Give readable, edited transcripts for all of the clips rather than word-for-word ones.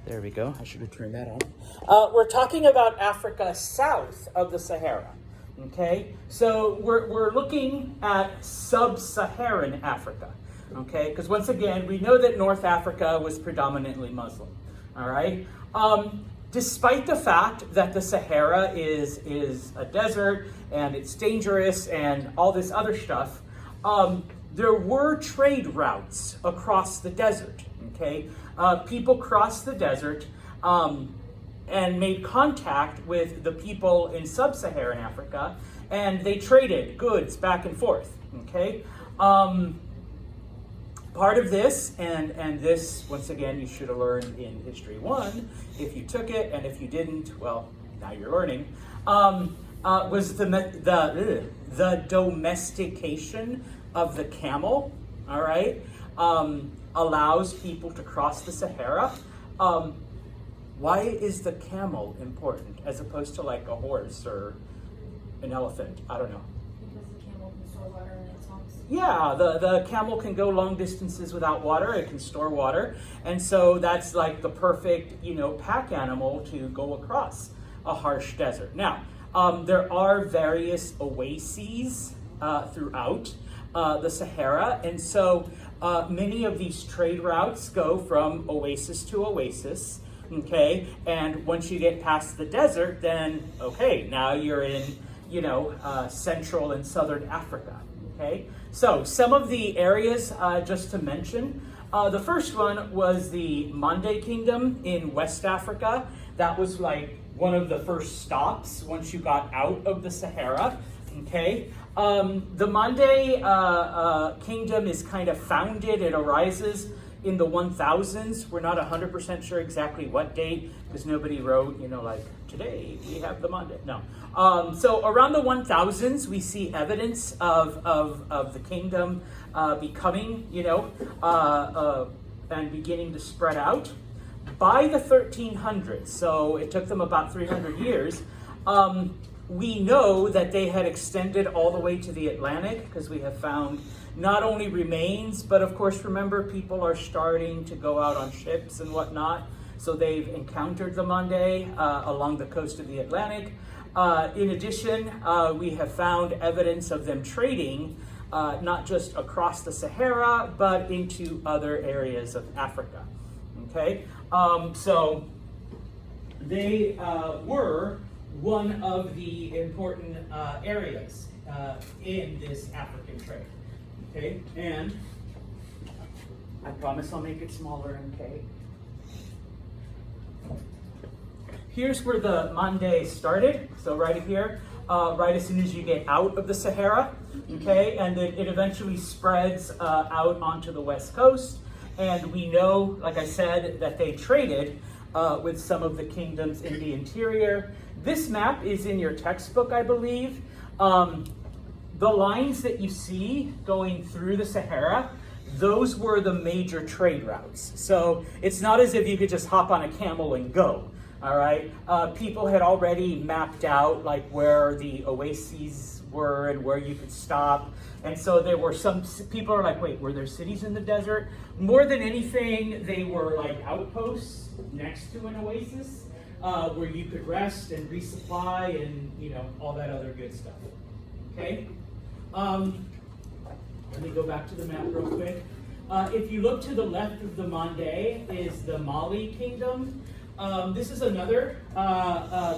There we go. I should have turned that on. We're talking about Africa south of the Sahara. Okay, so we're looking at sub-Saharan Africa. Okay, because once again, we know that North Africa was predominantly Muslim. All right. Despite the fact that the Sahara is a desert and it's dangerous and all this other stuff, there were trade routes across the desert. Okay, people crossed the desert and made contact with the people in sub-Saharan Africa, and they traded goods back and forth. Okay, part of this, and this once again you should have learned in History 1 if you took it, and if you didn't, well, now you're learning. Was the domestication of the camel. All right. Allows people to cross the Sahara. Why is the camel important as opposed to like a horse or an elephant? I don't know. Because the camel can store water in its humps. Yeah, the camel can go long distances without water. It can store water. And so that's like the perfect, pack animal to go across a harsh desert. Now, there are various oases throughout the Sahara. And so many of these trade routes go from oasis to oasis. Okay, and once you get past the desert, then okay, now you're in, Central and Southern Africa. Okay, so some of the areas just to mention. The first one was the Mande Kingdom in West Africa. That was like one of the first stops once you got out of the Sahara. Okay, the Mande Kingdom is kind of founded. It arises in the 1000s. We're not 100% sure exactly what date, because nobody wrote, like, today we have the Mande. No. So around the 1000s, we see evidence of the kingdom becoming, and beginning to spread out. By the 1300s, so it took them about 300 years, we know that they had extended all the way to the Atlantic, because we have found not only remains, but of course, remember, people are starting to go out on ships and whatnot. So they've encountered the Mande along the coast of the Atlantic. In addition, we have found evidence of them trading not just across the Sahara, but into other areas of Africa. Okay, so they were one of the important areas in this African trade. Okay, and I promise I'll make it smaller, okay? Here's where the Mande started. So right here, right as soon as you get out of the Sahara, okay? And then it eventually spreads out onto the west coast. And we know, like I said, that they traded with some of the kingdoms in the interior. This map is in your textbook, I believe. The lines that you see going through the Sahara, those were the major trade routes. So it's not as if you could just hop on a camel and go, all right? People had already mapped out like where the oases were and where you could stop. And so there were some people are like, wait, were there cities in the desert? More than anything, they were like outposts next to an oasis where you could rest and resupply and, all that other good stuff. Okay? Let me go back to the map real quick. If you look to the left of the Mande is the Mali Kingdom. This is another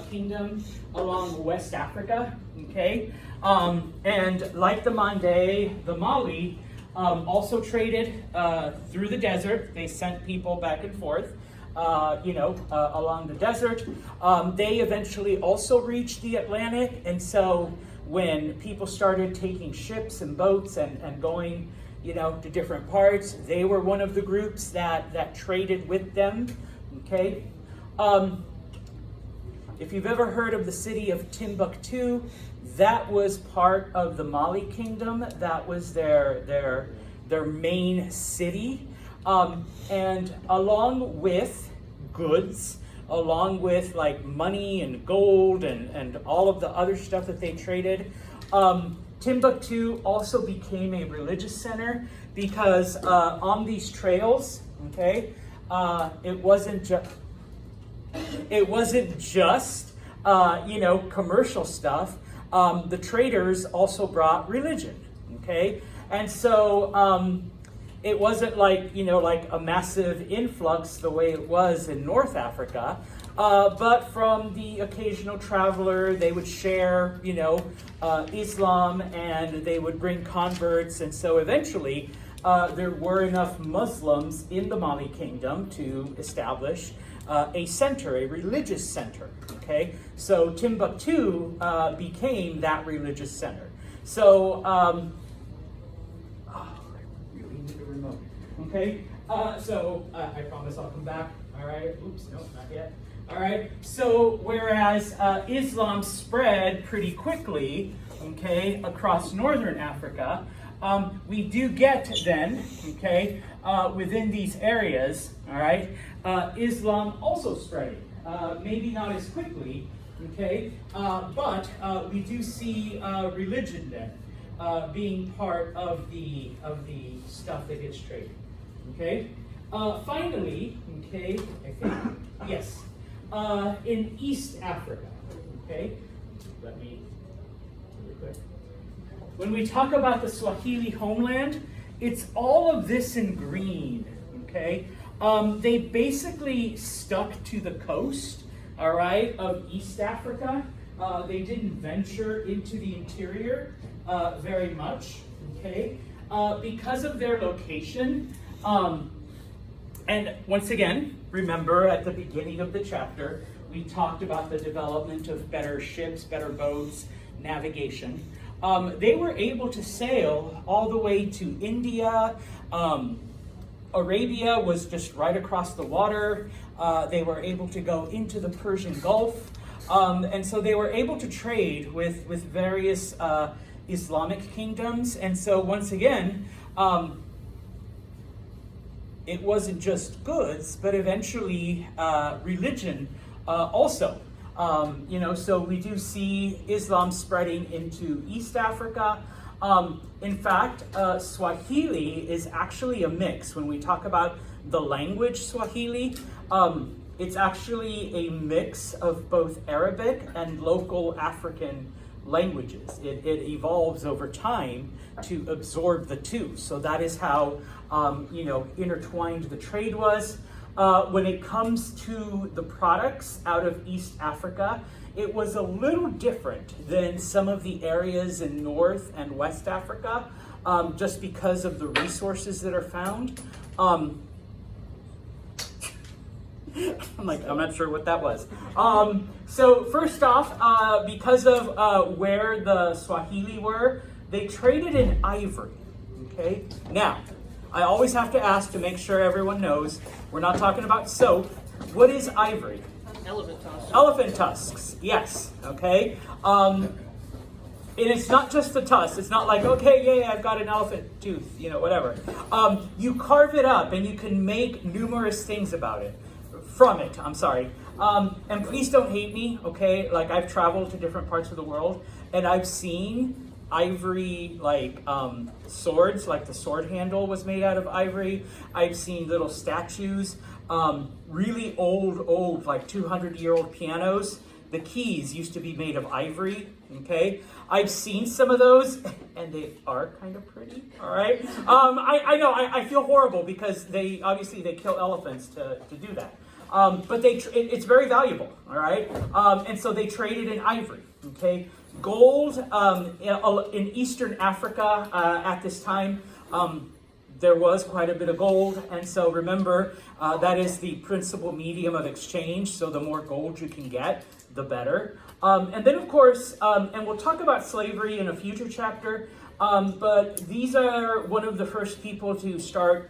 kingdom along West Africa, okay? And like the Mande, the Mali also traded through the desert. They sent people back and forth, along the desert. They eventually also reached the Atlantic, and so when people started taking ships and boats and going, to different parts, they were one of the groups that traded with them, okay? If you've ever heard of the city of Timbuktu, that was part of the Mali Kingdom. That was their main city. And along with goods, along with like money and gold and all of the other stuff that they traded, Timbuktu also became a religious center because on these trails, okay, it wasn't just, It wasn't just, commercial stuff. The traders also brought religion, okay? And so it wasn't like a massive influx the way it was in North Africa, but from the occasional traveler, they would share, Islam, and they would bring converts. And so eventually, there were enough Muslims in the Mali Kingdom to establish a center, a religious center, okay? So Timbuktu became that religious center. So, I really need a remote, okay? I promise I'll come back, all right? Oops, no, not yet. All right, so whereas Islam spread pretty quickly, okay, across northern Africa, we do get then, okay, within these areas, all right, Islam also spreading. Maybe not as quickly, okay, but we do see religion then being part of the stuff that gets traded, okay. Finally, okay, I think yes, in East Africa, okay. Let me really quick. When we talk about the Swahili homeland, it's all of this in green, okay? They basically stuck to the coast, all right, of East Africa. They didn't venture into the interior very much, okay? Because of their location, and once again, remember at the beginning of the chapter, we talked about the development of better ships, better boats, navigation. They were able to sail all the way to India. Arabia was just right across the water. They were able to go into the Persian Gulf. And so they were able to trade with various Islamic kingdoms. And so once again, it wasn't just goods, but eventually religion also. So we do see Islam spreading into East Africa. In fact, Swahili is actually a mix. When we talk about the language Swahili, it's actually a mix of both Arabic and local African languages. It evolves over time to absorb the two. So that is how, intertwined the trade was. When it comes to the products out of East Africa, it was a little different than some of the areas in North and West Africa, just because of the resources that are found. I'm not sure what that was. So first off, because of where the Swahili were, they traded in ivory, okay? Now, I always have to ask to make sure everyone knows, we're not talking about soap. What is ivory? Elephant tusks. Elephant tusks, yes, okay? And it's not just the tusk. It's not like, okay, yay, I've got an elephant tooth, whatever. You carve it up and you can make numerous things from it, I'm sorry. And please don't hate me, okay? Like, I've traveled to different parts of the world and I've seen ivory, swords, like the sword handle was made out of ivory. I've seen little statues, really old, like 200-year-old pianos. The keys used to be made of ivory, okay? I've seen some of those, and they are kind of pretty, all right? I know, I feel horrible because they kill elephants to do that. But it's very valuable, all right? And so they traded in ivory, okay? Gold in Eastern Africa at this time, there was quite a bit of gold. And so remember, that is the principal medium of exchange. So the more gold you can get, the better. And then, of course, and we'll talk about slavery in a future chapter, but these are one of the first people to start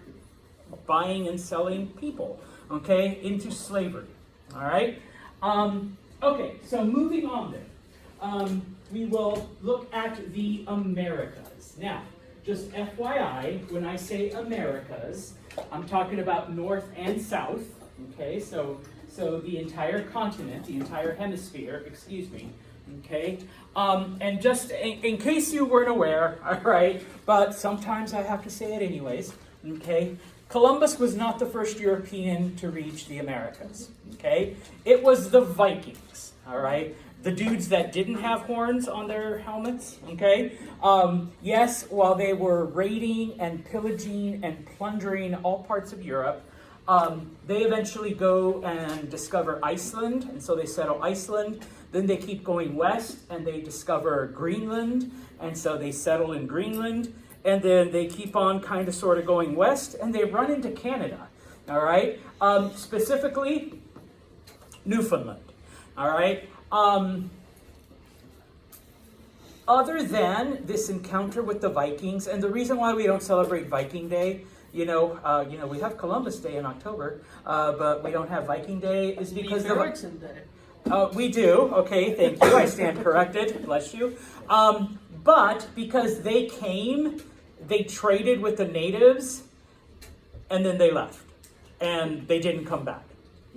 buying and selling people, okay, into slavery, all right? Okay, so moving on then. We will look at the Americas. Now, just FYI, when I say Americas, I'm talking about North and South, okay? So the entire continent, the entire hemisphere, okay? And just in case you weren't aware, all right, but sometimes I have to say it anyways, okay? Columbus was not the first European to reach the Americas, okay? It was the Vikings, all right? The dudes that didn't have horns on their helmets, okay? Yes, while they were raiding and pillaging and plundering all parts of Europe, they eventually go and discover Iceland, and so they settle Iceland. Then they keep going west, and they discover Greenland, and so they settle in Greenland. And then they keep on kind of sort of going west, and they run into Canada, all right? Specifically, Newfoundland, all right? Other than this encounter with the Vikings, and the reason why we don't celebrate Viking Day, we have Columbus Day in October, but we don't have Viking Day, is because we do. Okay, thank you. I stand corrected. Bless you. But because they came, they traded with the natives, and then they left, and they didn't come back.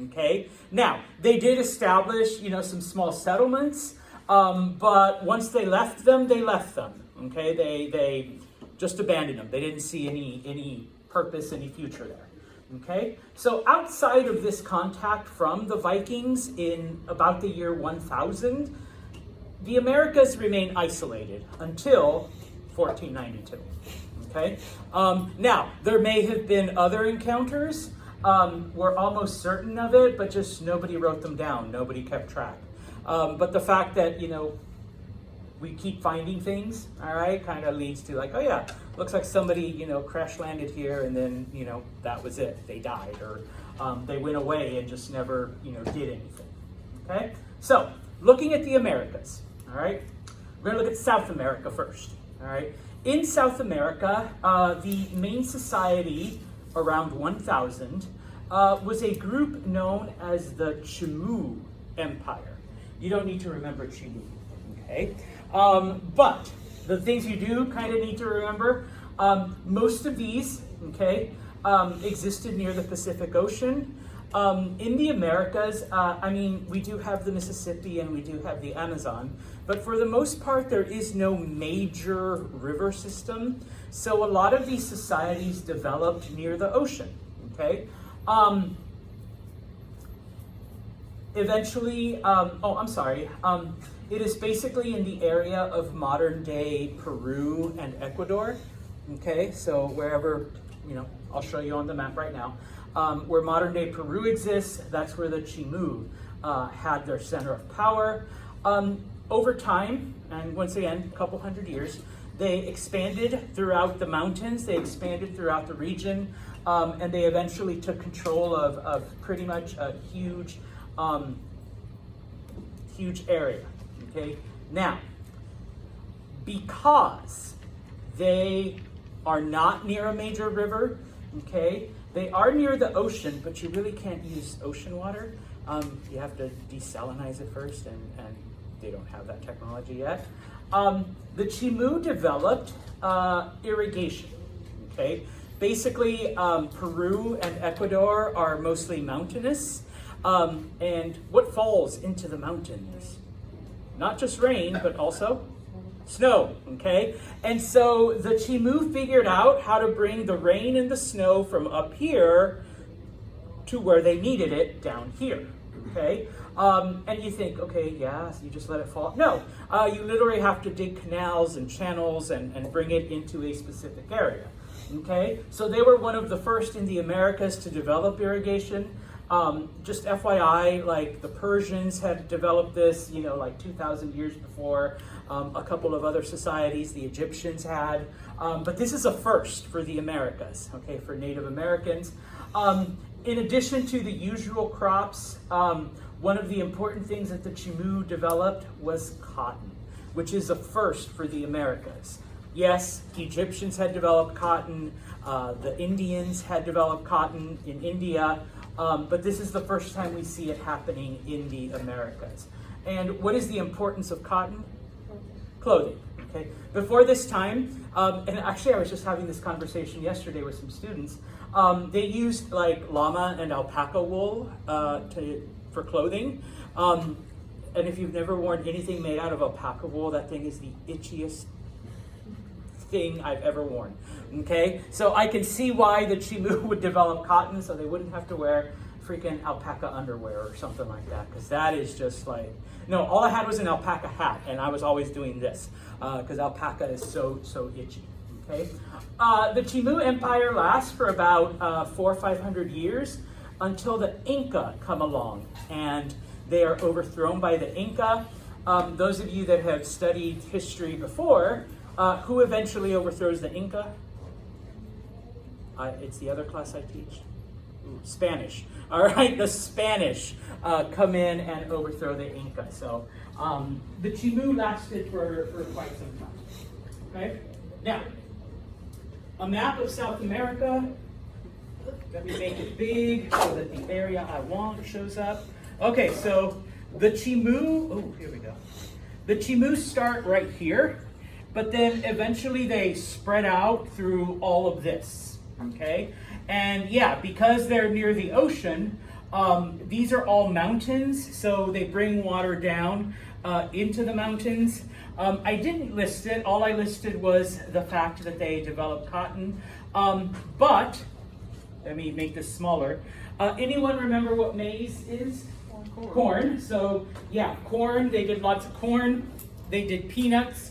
Okay. Now they did establish, some small settlements, but once they left them, they left them. Okay. They just abandoned them. They didn't see any purpose, any future there. Okay. So outside of this contact from the Vikings in about the year 1000, the Americas remain isolated until 1492. Okay. Now there may have been other encounters. We're almost certain of it, but just nobody wrote them down. Nobody kept track. But the fact that, we keep finding things, all right, kind of leads to like, oh yeah, looks like somebody, crash landed here, and then, that was it. They died, or they went away and just never, did anything. Okay. So looking at the Americas, all right, we're going to look at South America first, all right. In South America, the main society around 1000 was a group known as the Chimu Empire. You don't need to remember Chimu, okay? But the things you do kind of need to remember, most of these, okay, existed near the Pacific Ocean. In the Americas, we do have the Mississippi and we do have the Amazon, but for the most part, there is no major river system. So a lot of these societies developed near the ocean, okay? It is basically in the area of modern day Peru and Ecuador, okay? So wherever, I'll show you on the map right now. Where modern day Peru exists, that's where the Chimu had their center of power. Over time, and once again, a couple hundred years, they expanded throughout the mountains, they expanded throughout the region, and they eventually took control of pretty much a huge area, okay? Now, because they are not near a major river, okay, they are near the ocean, but you really can't use ocean water. You have to desalinize it first, and they don't have that technology yet. The Chimu developed irrigation, okay? Basically, Peru and Ecuador are mostly mountainous, and what falls into the mountains? Not just rain, but also snow, okay? And so the Chimu figured out how to bring the rain and the snow from up here to where they needed it down here, okay? And you think, okay, yeah, so you just let it fall. No, you literally have to dig canals and channels and bring it into a specific area, okay? So they were one of the first in the Americas to develop irrigation. Just FYI, like the Persians had developed this, 2,000 years before. A couple of other societies, the Egyptians had, but this is a first for the Americas, okay, for Native Americans. In addition to the usual crops, one of the important things that the Chimu developed was cotton, which is a first for the Americas. Yes, Egyptians had developed cotton, the Indians had developed cotton in India, but this is the first time we see it happening in the Americas. And what is the importance of cotton? Clothing, okay? Before this time, and actually I was just having this conversation yesterday with some students, they used like llama and alpaca wool for clothing. And if you've never worn anything made out of alpaca wool, that thing is the itchiest thing I've ever worn. Okay, so I can see why the Chimu would develop cotton, so they wouldn't have to wear freaking alpaca underwear or something like that, because that is just like, no, all I had was an alpaca hat, and I was always doing this, because alpaca is so itchy. Okay, the Chimu Empire lasts for about 400 or 500 years until the Inca come along, and they are overthrown by the Inca. Those of you that have studied history before, who eventually overthrows the Inca? It's the other class I teach. Spanish. All right, the Spanish come in and overthrow the Inca. So the Chimu lasted for quite some time. Okay, now a map of South America. Let me make it big so that the area I want shows up. Okay, so the Chimu. Oh, here we go. The Chimu start right here, but then eventually they spread out through all of this. Okay, and yeah, because they're near the ocean, these are all mountains, so they bring water down into the mountains. I didn't list it. All I listed was the fact that they developed cotton. But let me make this smaller. Anyone remember what maize is? Corn. So yeah, corn. They did lots of corn. They did peanuts.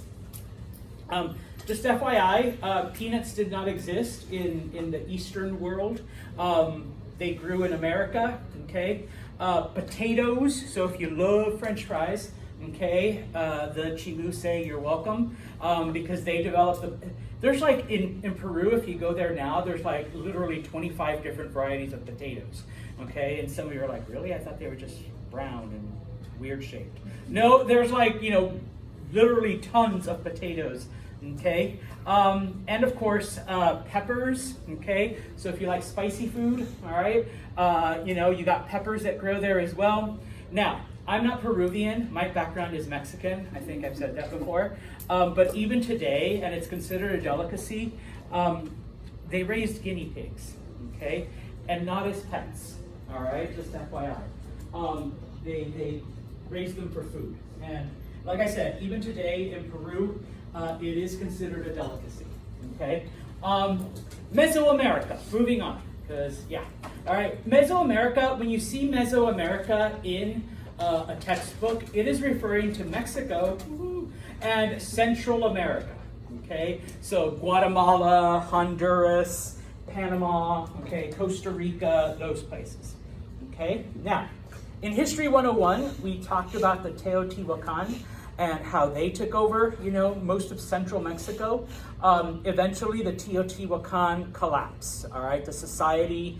Just FYI, peanuts did not exist in the Eastern world. They grew in America, okay? Potatoes, so if you love French fries, okay, the Chimu say you're welcome, because they developed there's like in Peru, if you go there now, there's like literally 25 different varieties of potatoes, okay? And some of you are like, really? I thought they were just brown and weird shaped. No, there's like, literally tons of potatoes. Okay, and of course peppers. Okay, so if you like spicy food, all right, you got peppers that grow there as well. Now, I'm not Peruvian. My background is Mexican. I think I've said that before. But even today, and it's considered a delicacy, they raised guinea pigs. Okay, and not as pets. All right, just FYI. They raised them for food, and like I said, even today in Peru. It is considered a delicacy, okay? Mesoamerica, moving on, because, yeah. All right, Mesoamerica, when you see Mesoamerica in a textbook, it is referring to Mexico and Central America, okay? So Guatemala, Honduras, Panama, okay, Costa Rica, those places, okay? Now, in History 101, we talked about the Teotihuacan, and how they took over, most of central Mexico. Eventually, the Teotihuacan collapsed, all right? The society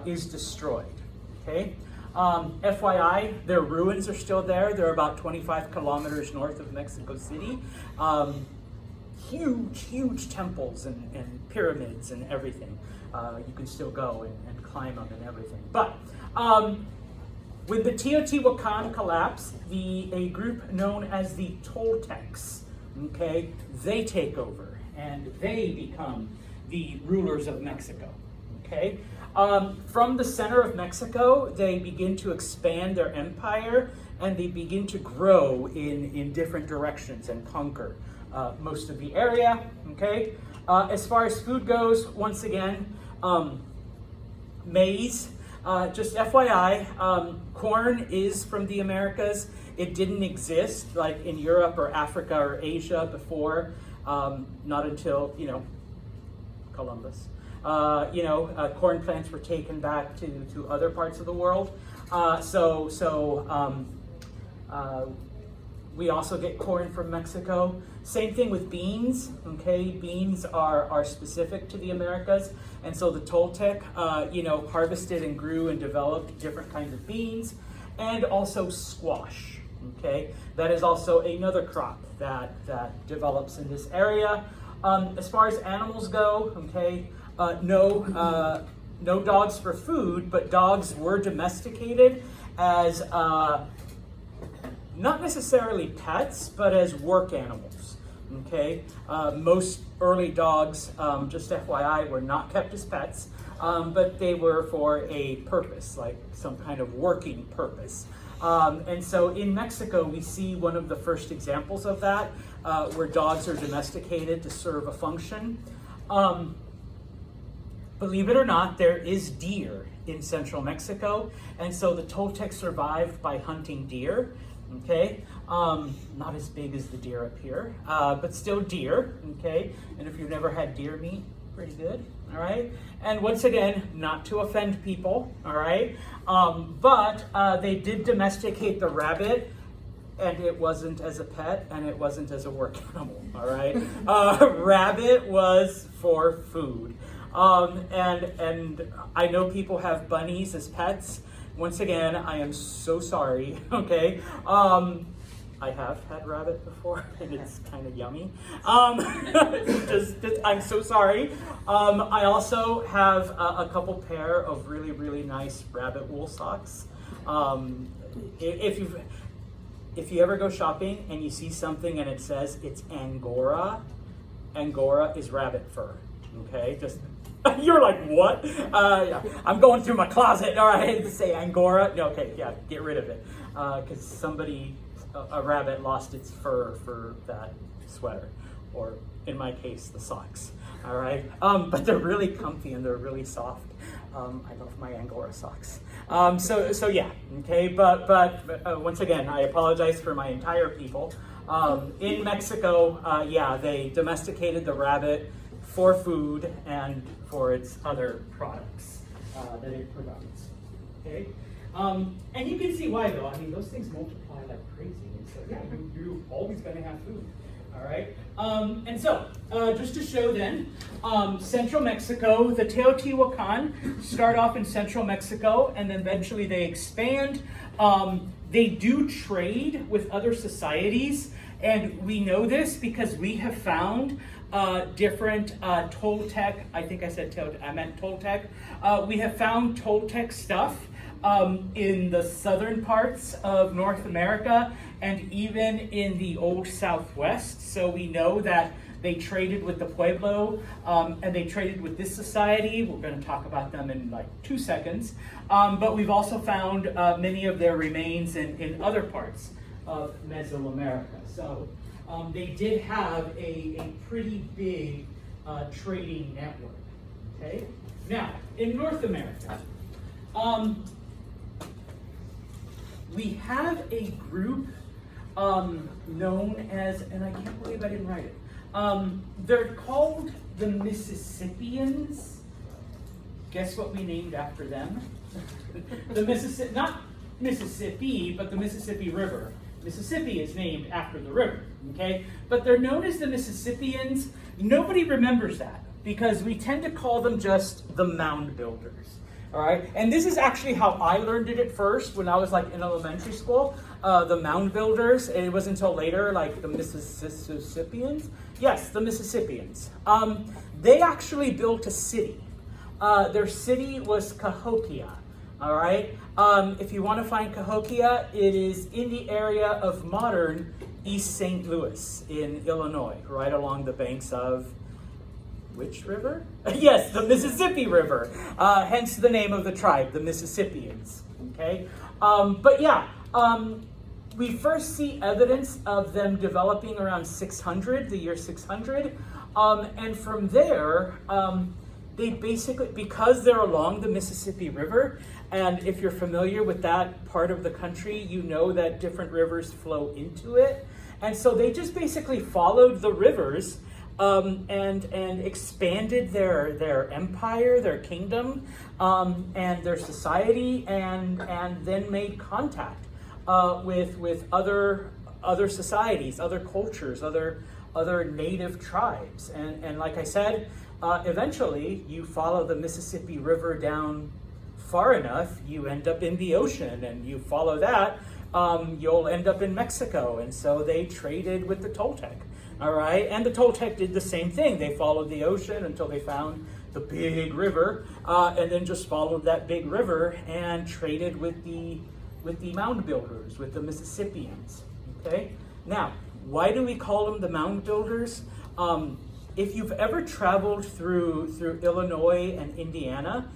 is destroyed, okay? FYI, their ruins are still there. They're about 25 kilometers north of Mexico City. Huge temples and pyramids and everything. You can still go and climb them and everything. But with the Teotihuacan collapse, a group known as the Toltecs, okay, they take over and they become the rulers of Mexico, okay? From the center of Mexico, they begin to expand their empire and they begin to grow in different directions and conquer most of the area, okay? As far as food goes, once again, maize. Just FYI, corn is from the Americas. It didn't exist like in Europe or Africa or Asia before, not until, Columbus. Corn plants were taken back to other parts of the world. We also get corn from Mexico. Same thing with beans, okay? Beans are specific to the Americas. And so the Toltec, harvested and grew and developed different kinds of beans, and also squash, okay? That is also another crop that develops in this area. As far as animals go, okay, no dogs for food, but dogs were domesticated as not necessarily pets, but as work animals, okay? Most early dogs, just FYI, were not kept as pets. but they were for a purpose, like some kind of working purpose. And so in Mexico, we see one of the first examples of that, where dogs are domesticated to serve a function. Believe it or not, there is deer in central Mexico, and so the Toltecs survived by hunting deer. Okay, not as big as the deer up here, but still deer. Okay, and if you've never had deer meat, pretty good. All right, and once again, not to offend people. All right, but they did domesticate the rabbit. And it wasn't as a pet, and it wasn't as a work animal, all right? Rabbit was for food. And I know people have bunnies as pets. Once again, I am so sorry, okay? I have had rabbit before, and it's kind of yummy. I'm so sorry. I also have a couple pair of really, really nice rabbit wool socks. If you ever go shopping and you see something and it says it's Angora, Angora is rabbit fur, okay? Just, you're like, what? Yeah. I'm going through my closet, all right, to say Angora. No, okay, yeah, get rid of it. Because a rabbit lost its fur for that sweater, or in my case, the socks, all right? But they're really comfy and they're really soft. I love my Angora socks. So yeah, okay, but once again, I apologize for my entire people. In Mexico, yeah, they domesticated the rabbit for food and for its other products that it provides, okay? And you can see why though. I mean, those things multiply like crazy, and so yeah, you're always gonna have food. All right, and so just to show then, central Mexico, the Teotihuacan start off in central Mexico and then eventually they expand. They do trade with other societies, and we know this because we have found different Toltec, I think I said Toltec, I meant Toltec. We have found Toltec stuff in the southern parts of North America and even in the old Southwest. So we know that they traded with the Pueblo and they traded with this society. We're going to talk about them in like 2 seconds. But we've also found many of their remains in other parts of Mesoamerica. So they did have a pretty big trading network. Okay. Now, in North America, we have a group known as, and I can't believe I didn't write it, they're called the Mississippians. Guess what we named after them? The Mississippi, not Mississippi, but the Mississippi River. Mississippi is named after the river, okay? But they're known as the Mississippians. Nobody remembers that because we tend to call them just the mound builders. All right, and this is actually how I learned it at first when I was like in elementary school. The mound builders. It wasn't until later, like the Mississippians. Yes, the Mississippians. They actually built a city. Their city was Cahokia. All right. If you want to find Cahokia, it is in the area of modern East St. Louis in Illinois, right along the banks of which river? Yes, the Mississippi River. Hence the name of the tribe, the Mississippians. Okay, but yeah, we first see evidence of them developing around 600, the year 600, and from there, they basically, because they're along the Mississippi River, and if you're familiar with that part of the country, you know that different rivers flow into it, and so they just basically followed the rivers. And expanded their empire, their kingdom, and their society, and then made contact with other societies, other cultures, other native tribes, and like I said, eventually you follow the Mississippi River down far enough, you end up in the ocean, and you follow that, you'll end up in Mexico, and so they traded with the Toltec. All right, and the Toltec did the same thing. They followed the ocean until they found the big river, and then just followed that big river and traded with the mound builders, with the Mississippians. Okay, now why do we call them the mound builders? if you've ever traveled through Illinois and Indiana,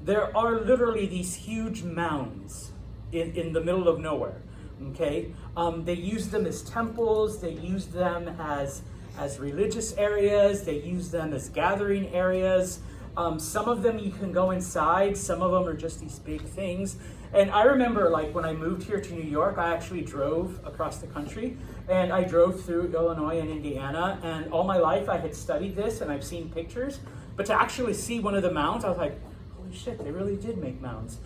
there are literally these huge mounds in the middle of nowhere. Okay, they use them as temples. They use them as religious areas. They use them as gathering areas. Some of them you can go inside. Some of them are just these big things. And I remember, like, when I moved here to New York, I actually drove across the country, and I drove through Illinois and Indiana. And all my life, I had studied this, and I've seen pictures. But to actually see one of the mounds, I was like, holy shit, they really did make mounds.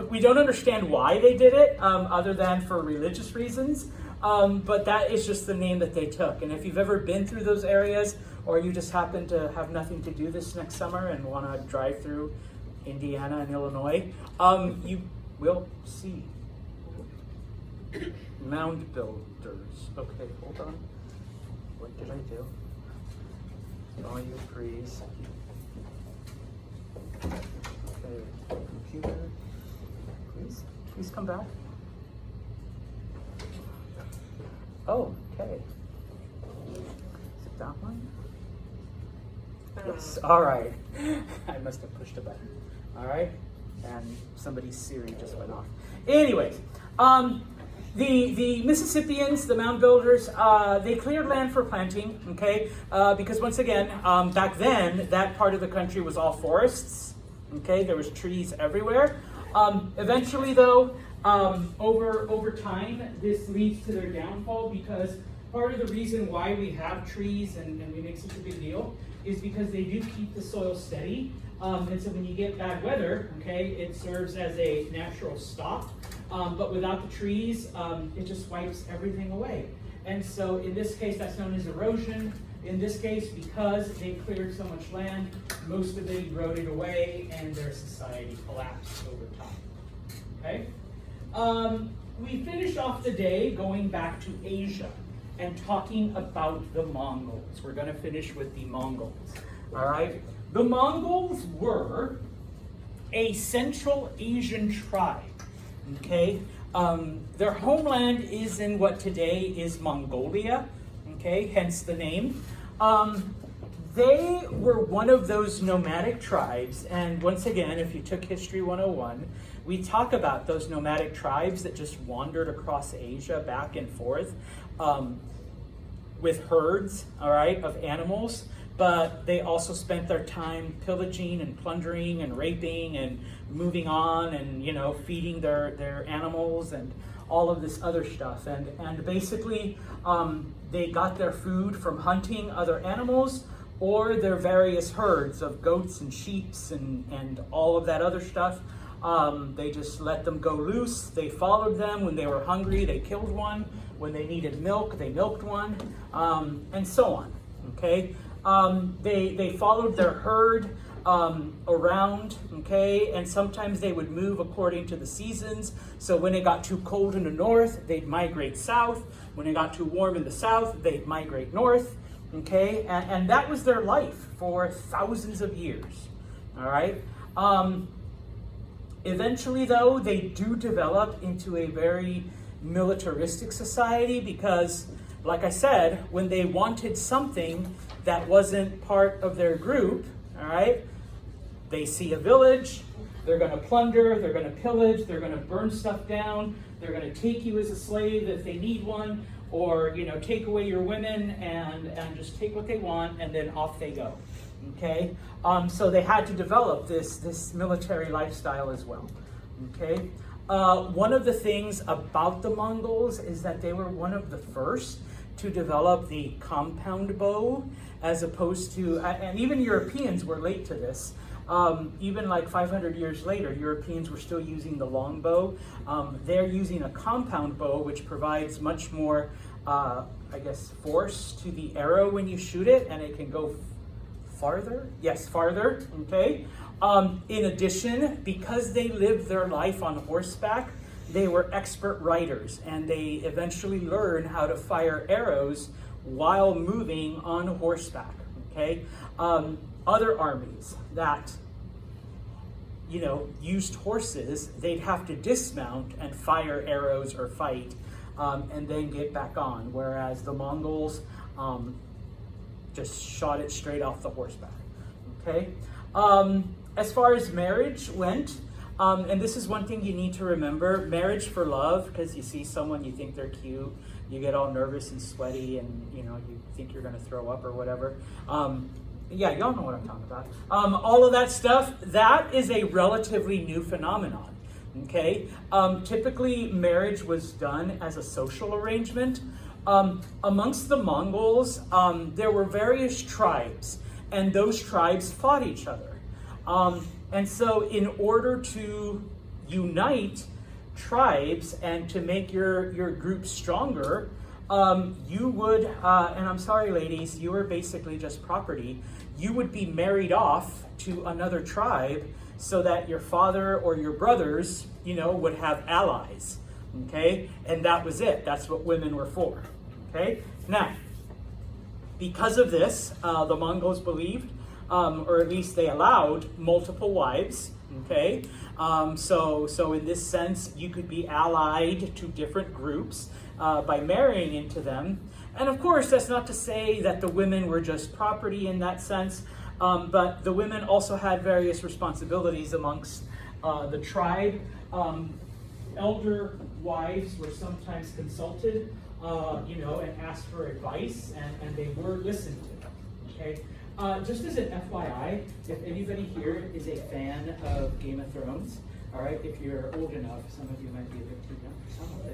We don't understand why they did it, other than for religious reasons. But that is just the name that they took. And if you've ever been through those areas, or you just happen to have nothing to do this next summer and want to drive through Indiana and Illinois, you will see mound builders. Okay, hold on. What did I do? Oh, you freeze. Okay, computer, please come back. Oh, okay. Is it that one? Yes, all right. I must have pushed a button. All right, and somebody's Siri just went off. Anyways, the Mississippians, the mound builders, they cleared land for planting, okay? Because once again, back then, that part of the country was all forests, okay? There was trees everywhere. Eventually, though, over time, this leads to their downfall, because part of the reason why we have trees and we make such a big deal is because they do keep the soil steady. And so when you get bad weather, okay, it serves as a natural stop. But without the trees, it just wipes everything away. And so in this case, that's known as erosion. In this case, because they cleared so much land, most of it eroded away and their society collapsed over time. Okay? We finished off the day going back to Asia and talking about the Mongols. We're going to finish with the Mongols. All right? The Mongols were a Central Asian tribe. Okay? Their homeland is in what today is Mongolia. Okay? Hence the name. They were one of those nomadic tribes, and once again, if you took History 101, we talk about those nomadic tribes that just wandered across Asia back and forth with herds, all right, of animals, but they also spent their time pillaging and plundering and raping and moving on and, you know, feeding their animals and all of this other stuff. And basically, they got their food from hunting other animals or their various herds of goats and sheep and all of that other stuff. They just let them go loose. They followed them. When they were hungry, they killed one. When they needed milk, they milked one, and so on. Okay, they followed their herd around. Okay, and sometimes they would move according to the seasons. So when it got too cold in the north, they'd migrate south. When it got too warm in the south, they'd migrate north. Okay, and that was their life for thousands of years. All right. Eventually, though, they do develop into a very militaristic society because, like I said, when they wanted something that wasn't part of their group, all right, they see a village, they're going to plunder, they're going to pillage, they're going to burn stuff down, they're going to take you as a slave if they need one, or, you know, take away your women and just take what they want, and then off they go. Okay, so they had to develop this military lifestyle as well. Okay, one of the things about the Mongols is that they were one of the first to develop the compound bow, as opposed to, and even Europeans were late to this. Even like 500 years later, Europeans were still using the longbow. They're using a compound bow, which provides much more, I guess, force to the arrow when you shoot it, and it can go farther? Yes, farther, okay? In addition, because they lived their life on horseback, they were expert riders, and they eventually learned how to fire arrows while moving on horseback, okay? Other armies that, you know, used horses, they'd have to dismount and fire arrows or fight, and then get back on, whereas the Mongols, just shot it straight off the horseback. Okay. As far as marriage went, and this is one thing you need to remember: marriage for love, because you see someone, you think they're cute, you get all nervous and sweaty, and you think you're going to throw up or whatever. Yeah, y'all know what I'm talking about. All of that stuff, that is a relatively new phenomenon. Okay, typically marriage was done as a social arrangement. Amongst the Mongols, there were various tribes, and those tribes fought each other. And so in order to unite tribes and to make your group stronger, you would, and I'm sorry ladies, you were basically just property, you would be married off to another tribe so that your father or your brothers, would have allies, okay? And that was it. That's what women were for, okay? Now, because of this, the Mongols believed, or at least they allowed, multiple wives, okay? So in this sense, you could be allied to different groups by marrying into them. And of course, that's not to say that the women were just property in that sense, but the women also had various responsibilities amongst the tribe. Elder wives were sometimes consulted, and asked for advice, and they were listened to, okay? Just as an FYI, if anybody here is a fan of Game of Thrones, all right, if you're old enough, some of you might be a bit too young for some of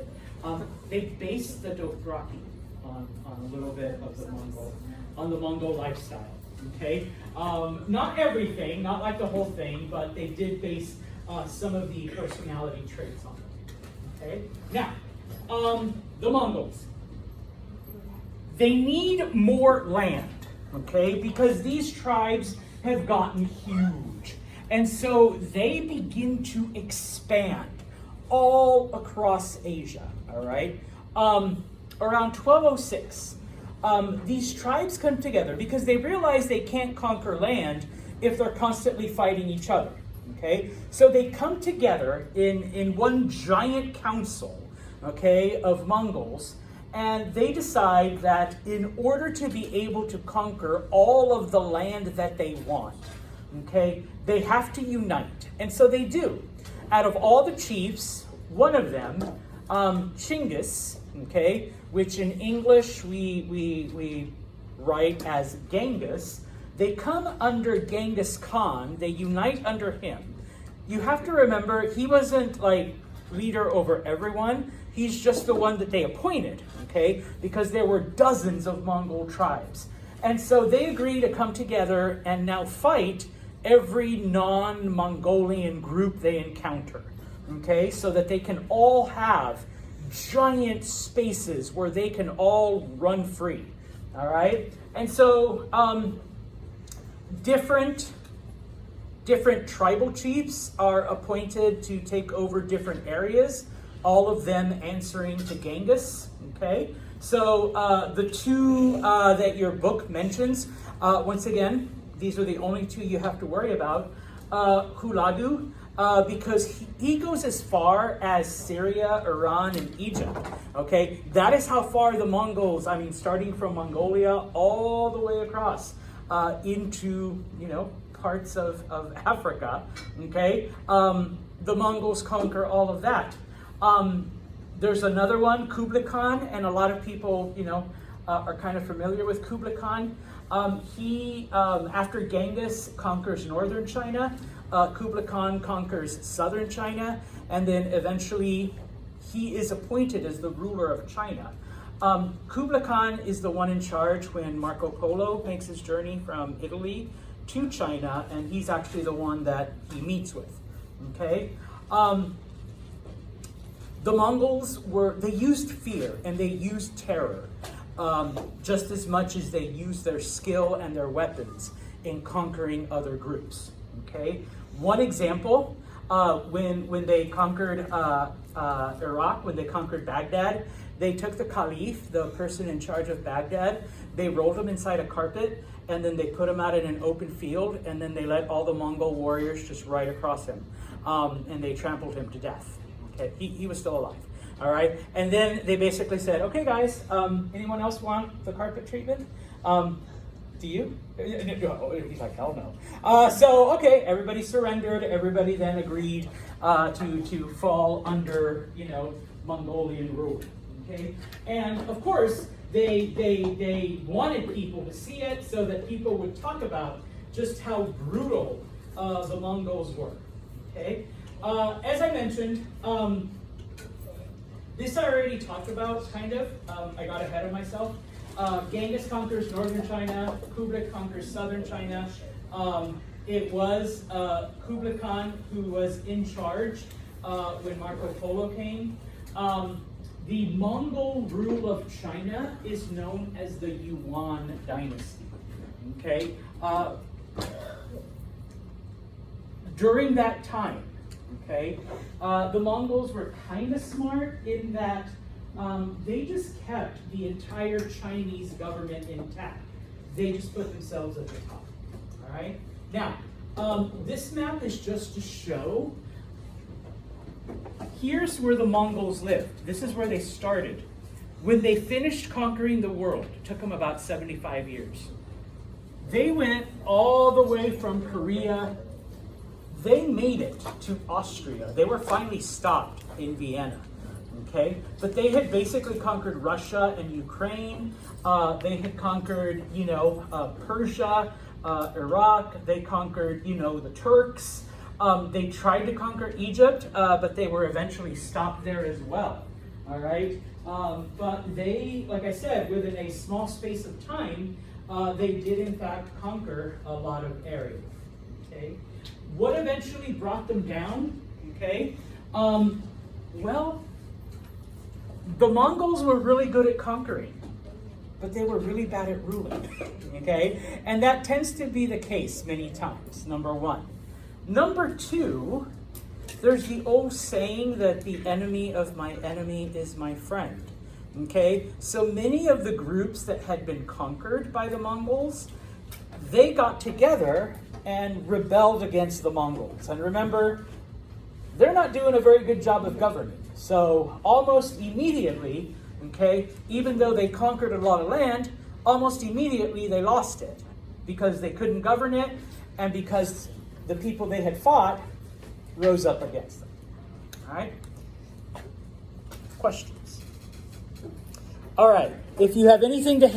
it, they based the Dothraki on a little bit of the Mongol lifestyle, okay? Not everything, not like the whole thing, but they did base some of the personality traits on it, okay? Now, the Mongols, they need more land, okay? Because these tribes have gotten huge. And so they begin to expand all across Asia, all right? Around 1206, these tribes come together because they realize they can't conquer land if they're constantly fighting each other, okay? So they come together in one giant council, okay, of Mongols, and they decide that in order to be able to conquer all of the land that they want, okay, they have to unite. And so they do. Out of all the chiefs, one of them, Chinggis, okay, which in English we write as Genghis, they come under Genghis Khan, they unite under him. You have to remember, he wasn't like leader over everyone, he's just the one that they appointed, okay, because there were dozens of Mongol tribes. And so they agree to come together and now fight every non-Mongolian group they encounter, okay, so that they can all have giant spaces where they can all run free, all right? And so different tribal chiefs are appointed to take over different areas, all of them answering to Genghis, okay? So the two that your book mentions, once again, these are the only two you have to worry about. Huladu, because he goes as far as Syria, Iran, and Egypt, okay? That is how far the Mongols, starting from Mongolia all the way across into, parts of Africa, okay? The Mongols conquer all of that. There's another one, Kublai Khan, and a lot of people, are kind of familiar with Kublai Khan. He, after Genghis conquers northern China, Kublai Khan conquers southern China, and then eventually he is appointed as the ruler of China. Kublai Khan is the one in charge when Marco Polo makes his journey from Italy to China, and he's actually the one that he meets with, okay? The Mongols they used fear and they used terror just as much as they used their skill and their weapons in conquering other groups, okay? One example, when they conquered Iraq, when they conquered Baghdad, they took the caliph, the person in charge of Baghdad, they rolled him inside a carpet, and then they put him out in an open field, and then they let all the Mongol warriors just ride across him, and they trampled him to death. Okay, he was still alive, all right? And then they basically said, okay, guys, anyone else want the carpet treatment? Do you? He's like, hell no. So, okay, everybody surrendered. Everybody then agreed to fall under, Mongolian rule. Okay, and of course they wanted people to see it so that people would talk about just how brutal the Mongols were. Okay, as I mentioned, this I already talked about, kind of. I got ahead of myself. Genghis conquers northern China, Kublai conquers southern China. It was Kublai Khan who was in charge when Marco Polo came. The Mongol rule of China is known as the Yuan dynasty. Okay? During that time, okay, the Mongols were kind of smart in that they just kept the entire Chinese government intact. They just put themselves at the top. All right? Now, this map is just to show, here's where the Mongols lived. This is where they started. When they finished conquering the world, it took them about 75 years. They went all the way from Korea. They made it to Austria. They were finally stopped in Vienna. Okay, but they had basically conquered Russia and Ukraine. They had conquered, Persia, Iraq. They conquered, the Turks. They tried to conquer Egypt, but they were eventually stopped there as well. All right, but they, like I said, within a small space of time, they did in fact conquer a lot of area. Okay, what eventually brought them down? Okay, well. The Mongols were really good at conquering, but they were really bad at ruling, okay? And that tends to be the case many times, number one. Number two, there's the old saying that the enemy of my enemy is my friend, okay? So many of the groups that had been conquered by the Mongols, they got together and rebelled against the Mongols. And remember, they're not doing a very good job of governing. So almost immediately, okay, even though they conquered a lot of land, almost immediately they lost it because they couldn't govern it and because the people they had fought rose up against them. All right? Questions? All right. If you have anything to